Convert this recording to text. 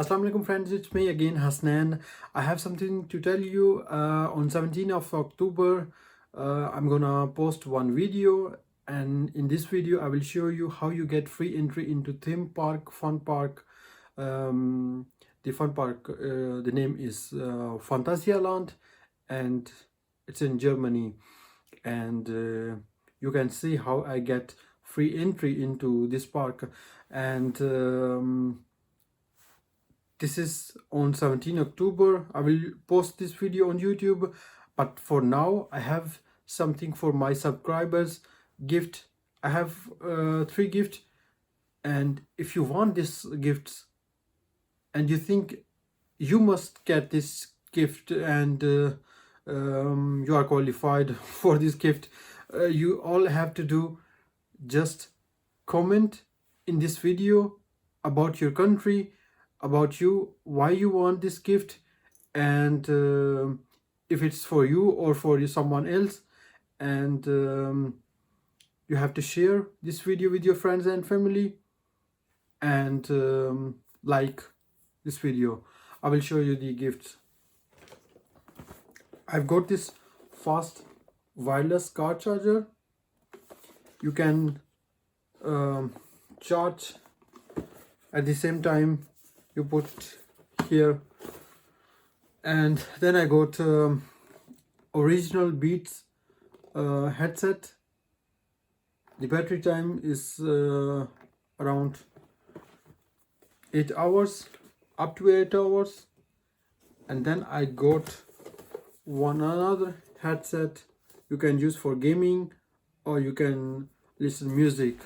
Assalamu alaikum friends, it's me again Hasnan. I have something to tell you. On 17th of October I'm gonna post one video, and in this video I will show you how you get free entry into theme park, fun park. The fun park, the name is Phantasialand, and it's in Germany. And you can see how I get free entry into this park. And this is on 17 October. I will post this video on YouTube, but for now I have something for my subscribers. Gift. I have 3 gifts, and if you want this gifts and you think you must get this gift, and you are qualified for this gift, you all have to do just comment in this video about your country, about you, why you want this gift, and if it's for you or for someone else. And you have to share this video with your friends and family, and like this video. I will show you the gifts. I've got this fast wireless car charger. You can charge at the same time you put here. And then I got original Beats headset. The battery time is around 8 hours, up to 8 hours. And then I got another headset you can use for gaming, or you can listen music.